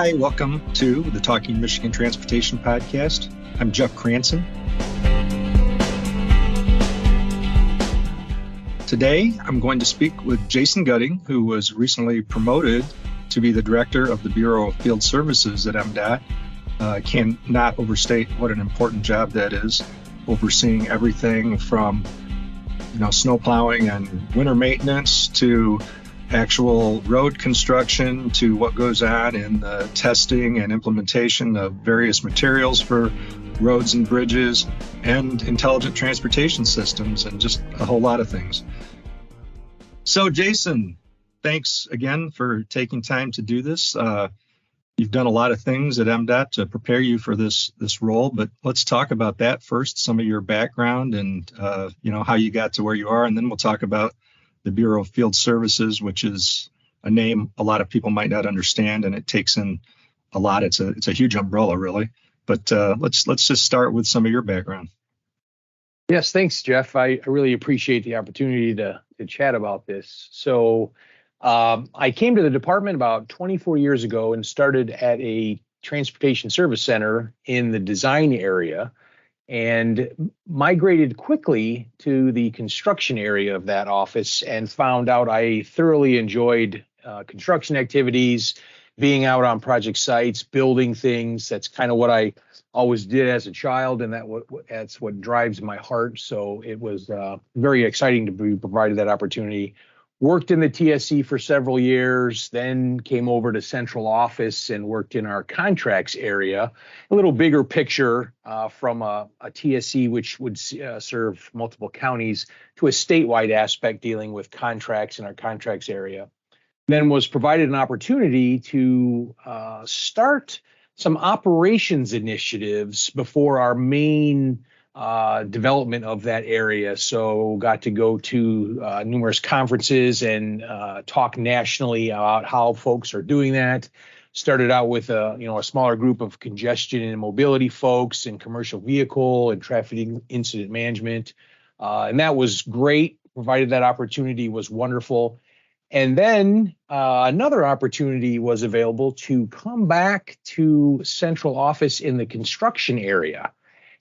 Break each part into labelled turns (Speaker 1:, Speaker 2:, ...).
Speaker 1: Hi, welcome to the Talking Michigan Transportation Podcast. I'm Jeff Cranston. Today, I'm going to speak with Jason Gutting, who was recently promoted to be the Director of the Bureau of Field Services at MDOT. I cannot overstate what an important job that is, overseeing everything from snow plowing and winter maintenance to actual road construction to what goes on in the testing and implementation of various materials for roads and bridges and intelligent transportation systems and just a whole lot of things. So Jason, thanks again for taking time to do this. You've done a lot of things at MDOT to prepare you for this role, but let's talk about that first, some of your background and how you got to where you are, and then we'll talk about the Bureau of Field Services, which is a name a lot of people might not understand, and it takes in a lot. It's a huge umbrella, really. But let's just start with some of your background.
Speaker 2: Yes, thanks, Jeff. I really appreciate the opportunity to chat about this. So I came to the department about 24 years ago and started at a transportation service center in the design area and migrated quickly to the construction area of that office and found out I thoroughly enjoyed construction activities, being out on project sites, building things. That's kind of what I always did as a child, and that's what drives my heart. So it was very exciting to be provided that opportunity. Worked in the TSC for several years, then came over to central office and worked in our contracts area. A little bigger picture from a TSC, which would serve multiple counties, to a statewide aspect dealing with contracts in our contracts area. Then was provided an opportunity to start some operations initiatives before our main development of that area. So got to go to numerous conferences and talk nationally about how folks are doing that. Started out with a smaller group of congestion and mobility folks and commercial vehicle and traffic incident management. And that was great. Provided that opportunity was wonderful. And then another opportunity was available to come back to central office in the construction area.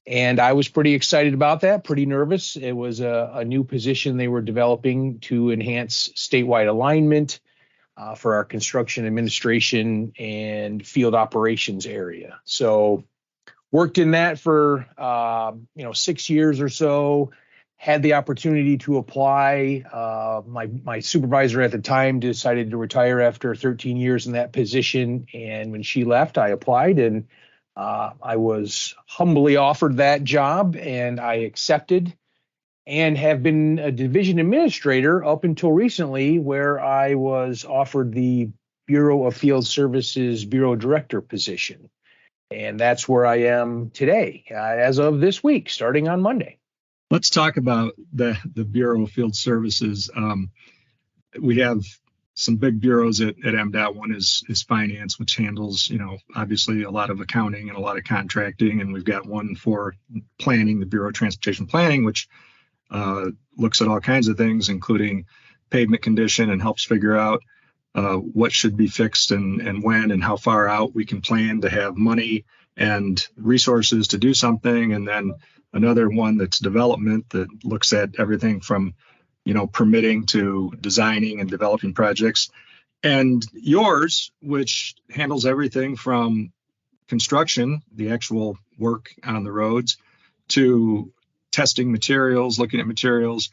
Speaker 2: And I was pretty excited about that, pretty nervous. It was a new position they were developing to enhance statewide alignment for our construction administration and field operations area. So worked in that for 6 years or so. Had the opportunity to apply. My supervisor at the time decided to retire after 13 years in that position. And when she left, I applied and I was humbly offered that job and I accepted and have been a division administrator up until recently, where I was offered the Bureau of Field Services Bureau Director position. And that's where I am today, as of this week, starting on Monday.
Speaker 1: Let's talk about the Bureau of Field Services. We have some big bureaus at MDOT. One is finance, which handles, obviously a lot of accounting and a lot of contracting. And we've got one for planning, the Bureau of Transportation Planning, which looks at all kinds of things, including pavement condition, and helps figure out what should be fixed and when and how far out we can plan to have money and resources to do something. And then another one that's development, that looks at everything from permitting to designing and developing projects. And yours, which handles everything from construction, the actual work on the roads, to testing materials, looking at materials,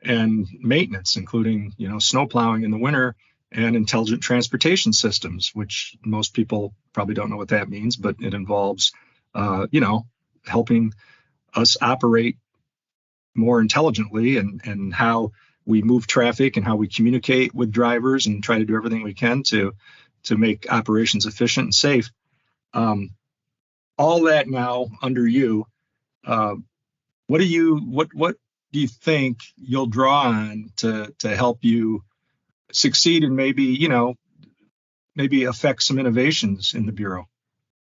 Speaker 1: and maintenance, including snow plowing in the winter and intelligent transportation systems, which most people probably don't know what that means, but it involves helping us operate more intelligently and how we move traffic and how we communicate with drivers and try to do everything we can to make operations efficient and safe. All that now under you. What do you think you'll draw on to help you succeed and maybe affect some innovations in the Bureau?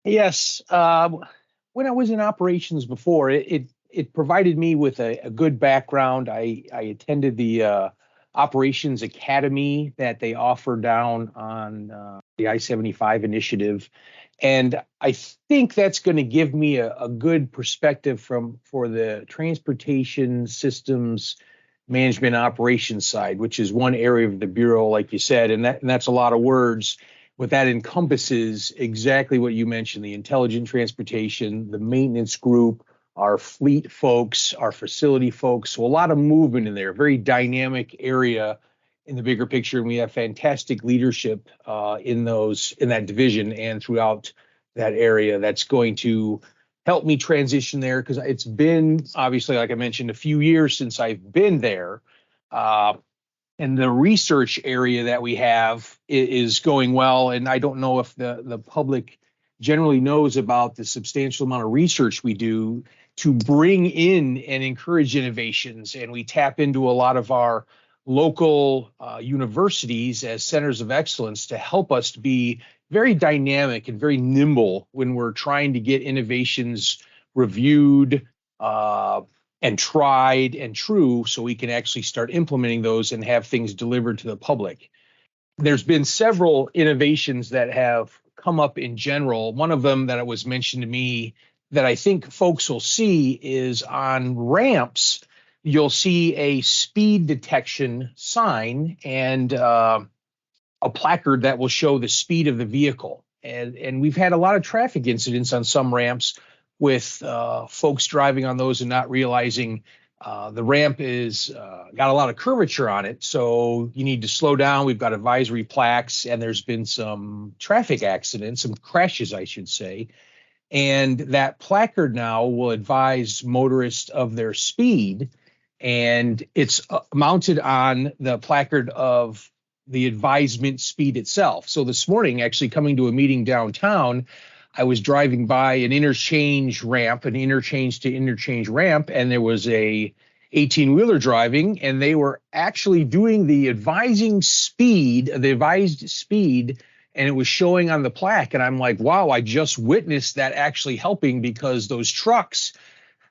Speaker 2: Yes. When I was in operations before, it provided me with a good background. I attended the operations academy that they offer down on the I-75 initiative. And I think that's going to give me a good perspective for the transportation systems management operations side, which is one area of the Bureau, like you said, and that's a lot of words. What that encompasses exactly what you mentioned, the intelligent transportation, the maintenance group, our fleet folks, our facility folks. So a lot of movement in there, very dynamic area in the bigger picture. And we have fantastic leadership in that division and throughout that area that's going to help me transition there, because it's been, obviously, like I mentioned, a few years since I've been there. And the research area that we have is going well. And I don't know if the public generally knows about the substantial amount of research we do to bring in and encourage innovations. And we tap into a lot of our local universities as centers of excellence to help us to be very dynamic and very nimble when we're trying to get innovations reviewed and tried and true, so we can actually start implementing those and have things delivered to the public. There's been several innovations that have come up in general. One of them that was mentioned to me that I think folks will see is on ramps. You'll see a speed detection sign and a placard that will show the speed of the vehicle. And we've had a lot of traffic incidents on some ramps with folks driving on those and not realizing the ramp is got a lot of curvature on it. So you need to slow down. We've got advisory plaques, and there's been some traffic accidents, some crashes, I should say. And that placard now will advise motorists of their speed, and it's mounted on the placard of the advisement speed itself. So this morning, actually coming to a meeting downtown, I was driving by an interchange ramp, an interchange to interchange ramp, and there was a 18-wheeler driving, and they were actually doing the advised speed, and it was showing on the plaque. And I'm like, wow, I just witnessed that actually helping, because those trucks,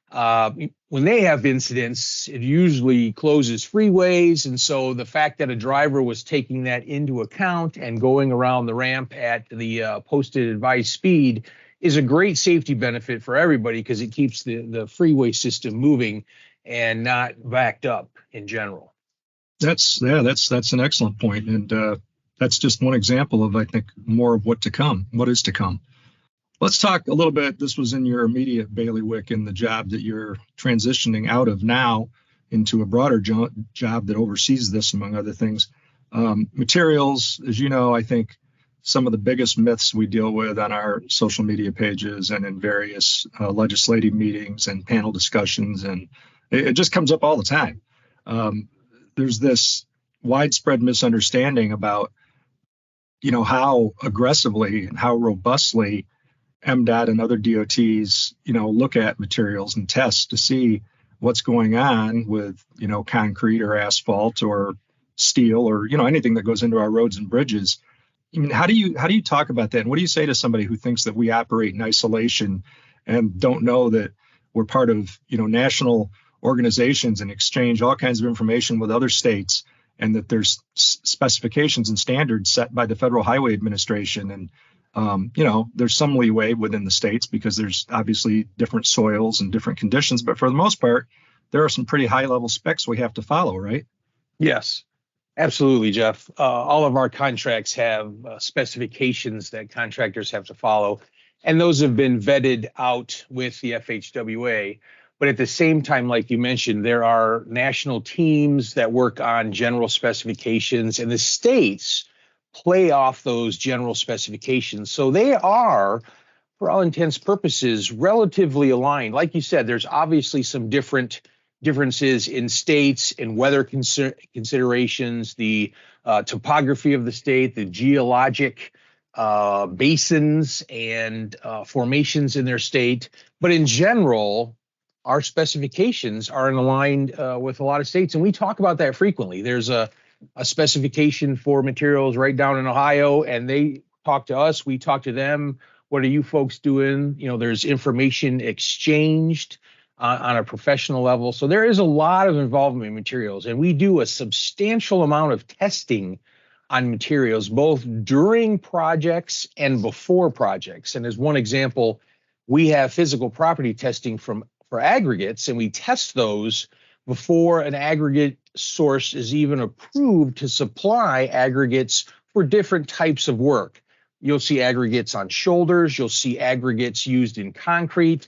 Speaker 2: when they have incidents, it usually closes freeways. And so the fact that a driver was taking that into account and going around the ramp at the posted advised speed is a great safety benefit for everybody, because it keeps the freeway system moving and not backed up in general.
Speaker 1: That's an excellent point. And that's just one example of, I think, more of what is to come. Let's talk a little bit. This was in your immediate bailiwick in the job that you're transitioning out of now into a broader job that oversees this, among other things. Materials, as you know, I think some of the biggest myths we deal with on our social media pages and in various legislative meetings and panel discussions, and it just comes up all the time. There's this widespread misunderstanding about, how aggressively and how robustly MDOT and other DOTs, look at materials and test to see what's going on with, concrete or asphalt or steel or, anything that goes into our roads and bridges. I mean, how do you talk about that? And what do you say to somebody who thinks that we operate in isolation and don't know that we're part of, national organizations and exchange all kinds of information with other states, and that there's specifications and standards set by the Federal Highway Administration, and there's some leeway within the states because there's obviously different soils and different conditions, but for the most part, there are some pretty high level specs we have to follow, right?
Speaker 2: Yes, absolutely, Jeff. All of our contracts have specifications that contractors have to follow, and those have been vetted out with the FHWA. But at the same time, like you mentioned, there are national teams that work on general specifications, and the states play off those general specifications. So they are, for all intents and purposes, relatively aligned. Like you said, there's obviously some differences in states and weather considerations, the topography of the state, the geologic basins and formations in their state. But in general, our specifications are aligned with a lot of states, and we talk about that frequently. There's a specification for materials right down in Ohio, and they talk to us, we talk to them. What are you folks doing? There's information exchanged on a professional level. So there is a lot of involvement in materials, and we do a substantial amount of testing on materials, both during projects and before projects. And as one example, we have physical property testing for aggregates, and we test those before an aggregate source is even approved to supply aggregates for different types of work. You'll see aggregates on shoulders. You'll see aggregates used in concrete.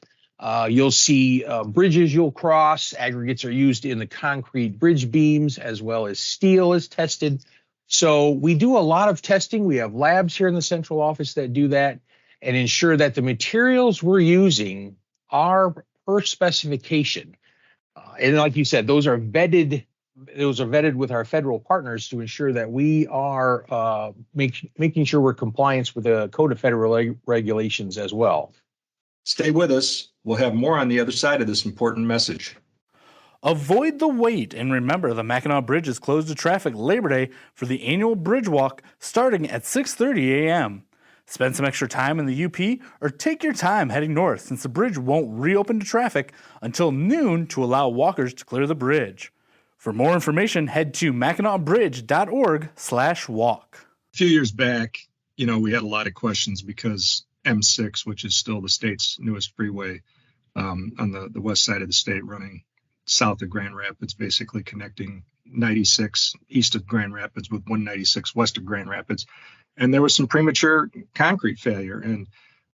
Speaker 2: You'll see bridges you'll cross. Aggregates are used in the concrete bridge beams, as well as steel is tested. So we do a lot of testing. We have labs here in the central office that do that and ensure that the materials we're using are per specification. And like you said, those are vetted with our federal partners to ensure that we are making sure we're compliant with the Code of Federal Regulations as well.
Speaker 1: Stay with us. We'll have more on the other side of this important message.
Speaker 3: Avoid the wait, and remember the Mackinac Bridge is closed to traffic Labor Day for the annual Bridge Walk starting at 6:30 a.m. Spend some extra time in the UP or take your time heading north, since the bridge won't reopen to traffic until noon to allow walkers to clear the bridge. For more information, head to mackinacbridge.org/walk.
Speaker 1: A few years back, we had a lot of questions because M6, which is still the state's newest freeway, on the west side of the state, running south of Grand Rapids, basically connecting 96 east of Grand Rapids with 196 west of Grand Rapids. And there was some premature concrete failure. And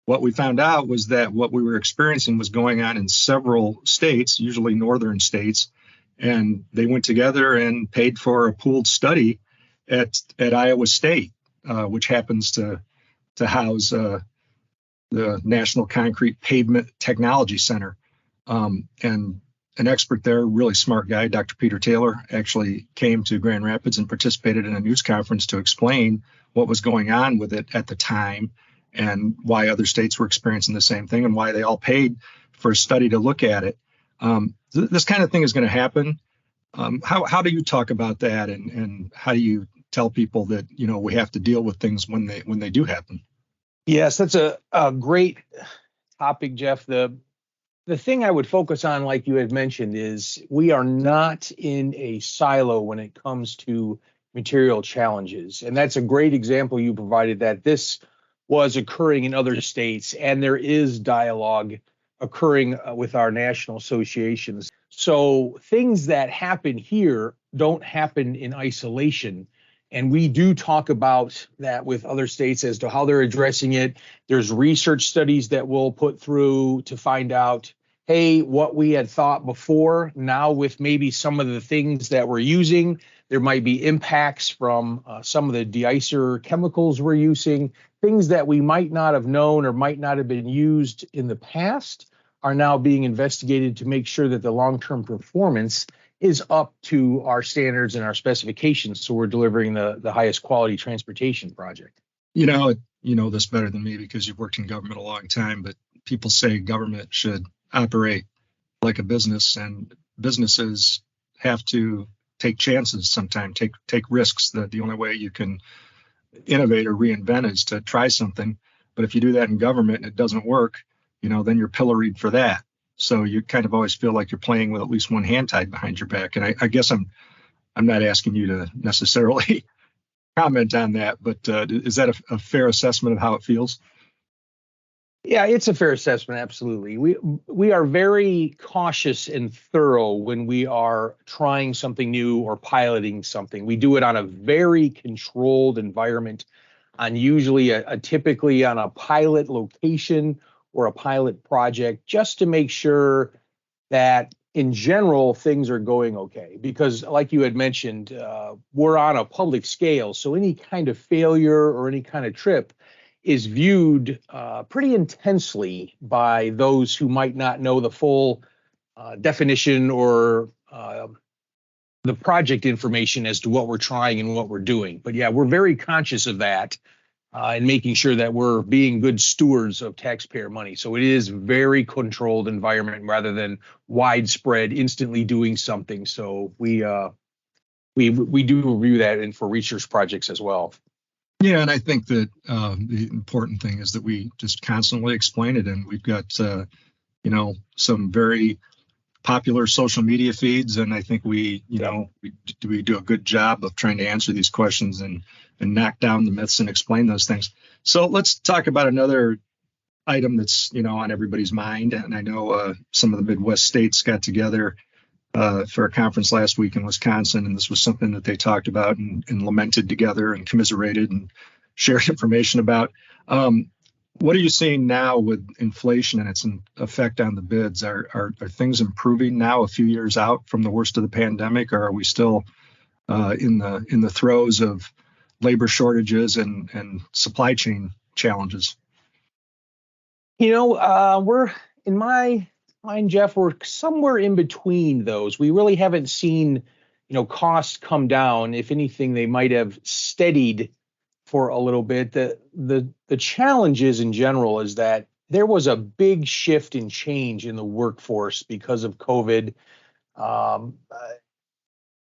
Speaker 1: what we found out was that what we were experiencing was going on in several states, usually northern states. And they went together and paid for a pooled study at Iowa State, which happens to house the National Concrete Pavement Technology Center. And an expert there, really smart guy, Dr. Peter Taylor, actually came to Grand Rapids and participated in a news conference to explain what was going on with it at the time and why other states were experiencing the same thing and why they all paid for a study to look at it. This kind of thing is going to happen. How do you talk about that, and how do you tell people that we have to deal with things when they do happen?
Speaker 2: Yes, that's a great topic, Jeff. The thing I would focus on, like you had mentioned, is we are not in a silo when it comes to material challenges. And that's a great example you provided, that this was occurring in other states, and there is dialogue occurring with our national associations. So things that happen here don't happen in isolation. And we do talk about that with other states as to how they're addressing it. There's research studies that we'll put through to find out, hey, what we had thought before, now with maybe some of the things that we're using, there might be impacts from some of the de-icer chemicals we're using. Things that we might not have known or might not have been used in the past are now being investigated to make sure that the long-term performance is up to our standards and our specifications, so we're delivering the highest quality transportation project.
Speaker 1: You know this better than me because you've worked in government a long time, but people say government should operate like a business, and businesses have to take chances sometimes, take risks. That the only way you can innovate or reinvent is to try something. But if you do that in government and it doesn't work, then you're pilloried for that. So you kind of always feel like you're playing with at least one hand tied behind your back. And I guess I'm not asking you to necessarily comment on that, but is that a fair assessment of how it feels?
Speaker 2: Yeah, it's a fair assessment. Absolutely. We are very cautious and thorough when we are trying something new or piloting something. We do it on a very controlled environment, on usually typically on a pilot location or a pilot project, just to make sure that in general things are going okay. Because like you had mentioned, we're on a public scale, so any kind of failure or any kind of trip is viewed pretty intensely by those who might not know the full definition or the project information as to what we're trying and what we're doing. But yeah, we're very conscious of that and making sure that we're being good stewards of taxpayer money. So it is very controlled environment rather than widespread instantly doing something. So we do review that and for research projects as well.
Speaker 1: Yeah, and I think that the important thing is that we just constantly explain it, and we've got some very popular social media feeds, and I think we do a good job of trying to answer these questions and knock down the myths and explain those things. So let's talk about another item that's on everybody's mind. And I know some of the Midwest states got together for a conference last week in Wisconsin, and this was something that they talked about and lamented together and commiserated and shared information about. What are you seeing now with inflation and its effect on the bids? Are things improving now, a few years out from the worst of the pandemic, or are we still in the throes of labor shortages and supply chain challenges?
Speaker 2: We're, in my mind, Jeff, we're somewhere in between those. We really haven't seen, costs come down. If anything, they might have steadied for a little bit. The challenges in general is that there was a big shift in change in the workforce because of COVID.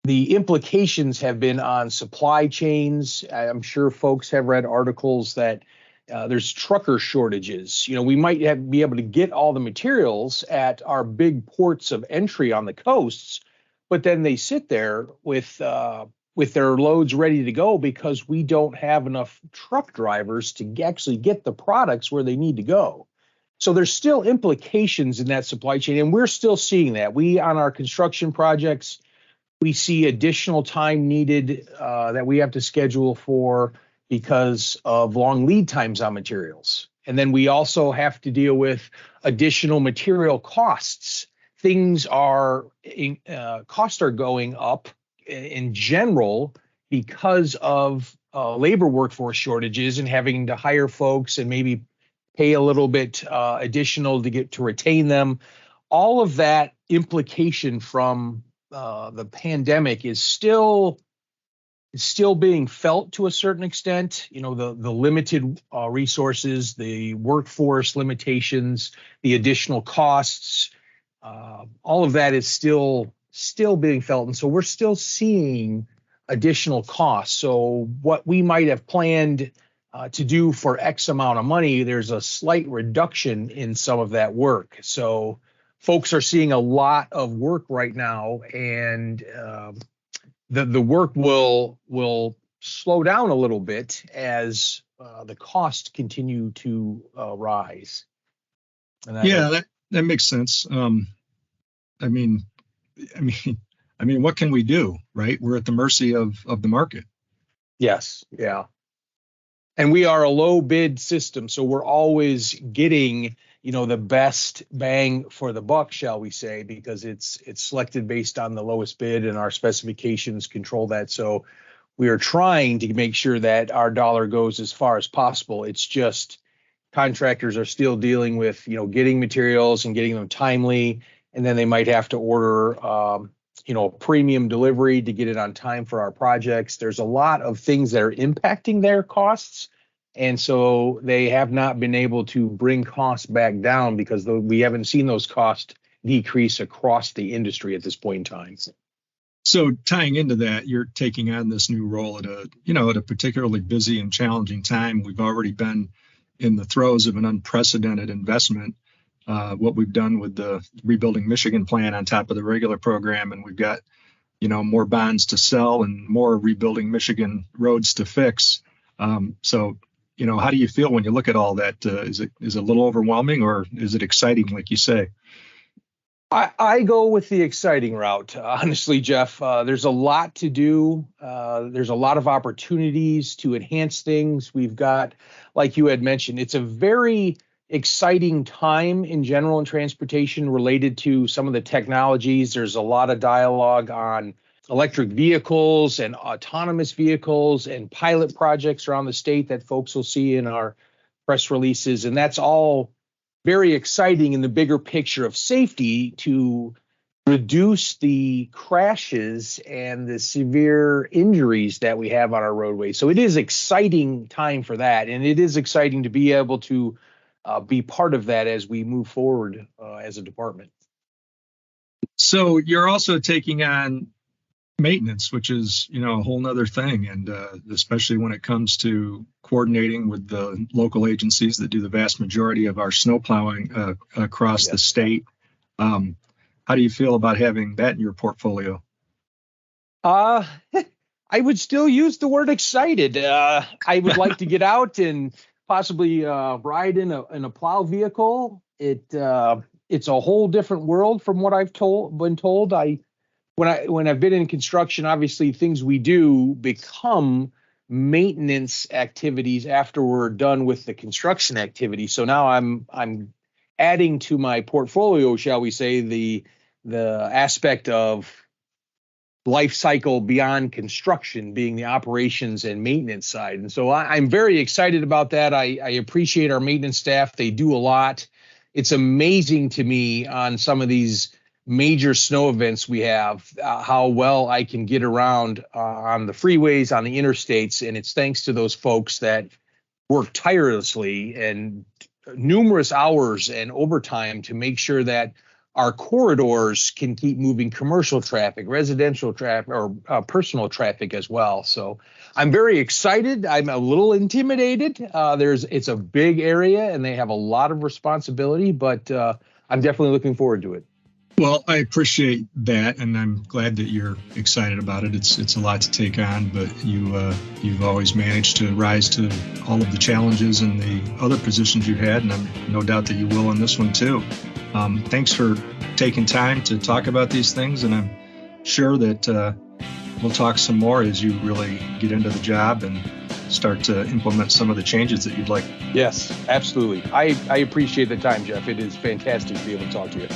Speaker 2: The implications have been on supply chains. I'm sure folks have read articles that there's trucker shortages. We might be able to get all the materials at our big ports of entry on the coasts, but then they sit there with their loads ready to go because we don't have enough truck drivers to actually get the products where they need to go. So there's still implications in that supply chain, and we're still seeing that. On our construction projects, we see additional time needed that we have to schedule for because of long lead times on materials. And then we also have to deal with additional material costs. Costs are going up in general because of labor workforce shortages and having to hire folks and maybe pay a little bit additional to retain them. All of that implication from the pandemic is still being felt to a certain extent. The limited resources, the workforce limitations, the additional costs, all of that is still being felt. And so we're still seeing additional costs. So what we might have planned to do for X amount of money, there's a slight reduction in some of that work. So folks are seeing a lot of work right now, and the work will slow down a little bit as the costs continue to rise. And
Speaker 1: that makes sense. I mean, what can we do, right? We're at the mercy of the market.
Speaker 2: Yes, yeah. And we are a low bid system, so we're always getting, the best bang for the buck, shall we say, because it's selected based on the lowest bid, and our specifications control that. So we are trying to make sure that our dollar goes as far as possible. It's just contractors are still dealing with, getting materials and getting them timely, and then they might have to order premium delivery to get it on time for our projects. There's a lot of things that are impacting their costs. And so they have not been able to bring costs back down because we haven't seen those costs decrease across the industry at this point in time.
Speaker 1: So tying into that, you're taking on this new role at a particularly busy and challenging time. We've already been in the throes of an unprecedented investment. What we've done with the Rebuilding Michigan plan on top of the regular program, and we've got, more bonds to sell and more Rebuilding Michigan roads to fix. So, how do you feel when you look at all that? Is it a little overwhelming, or is it exciting, like you say?
Speaker 2: I go with the exciting route, honestly, Jeff. There's a lot to do. There's a lot of opportunities to enhance things. We've got, like you had mentioned, it's a very exciting time in general in transportation related to some of the technologies. There's a lot of dialogue on electric vehicles and autonomous vehicles and pilot projects around the state that folks will see in our press releases. And that's all very exciting in the bigger picture of safety to reduce the crashes and the severe injuries that we have on our roadways. So it is exciting time for that. And it is exciting to be able to be part of that as we move forward as a department.
Speaker 1: So you're also taking on maintenance, which is, a whole nother thing. And especially when it comes to coordinating with the local agencies that do the vast majority of our snow plowing across the state. How do you feel about having that in your portfolio?
Speaker 2: Uh, I would still use the word excited. I would like to get out and possibly ride in a plow vehicle. It's a whole different world from what been told. When I've been in construction, obviously things we do become maintenance activities after we're done with the construction activity. So now I'm adding to my portfolio, shall we say, the aspect of life cycle beyond construction being the operations and maintenance side. And so I'm very excited about that. I appreciate our maintenance staff. They do a lot. It's amazing to me on some of these major snow events we have, how well I can get around on the freeways, on the interstates. And it's thanks to those folks that work tirelessly and numerous hours and overtime to make sure that our corridors can keep moving commercial traffic, residential traffic, or personal traffic as well. So I'm very excited. I'm a little intimidated. It's a big area and they have a lot of responsibility, but I'm definitely looking forward to it.
Speaker 1: Well, I appreciate that, and I'm glad that you're excited about it. It's a lot to take on, but you've always managed to rise to all of the challenges and the other positions you had, and I'm no doubt that you will in this one too. Thanks for taking time to talk about these things, and I'm sure that we'll talk some more as you really get into the job and start to implement some of the changes that you'd like.
Speaker 2: Yes, absolutely. I appreciate the time, Jeff. It is fantastic to be able to talk to you.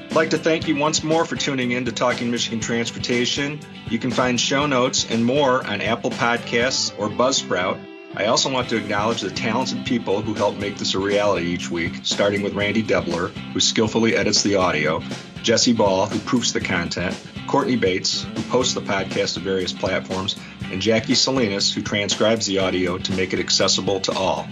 Speaker 1: I'd like to thank you once more for tuning in to Talking Michigan Transportation. You can find show notes and more on Apple Podcasts or Buzzsprout. I also want to acknowledge the talented people who help make this a reality each week, starting with Randy Debler, who skillfully edits the audio, Jesse Ball, who proofs the content, Courtney Bates, who posts the podcast to various platforms, and Jackie Salinas, who transcribes the audio to make it accessible to all.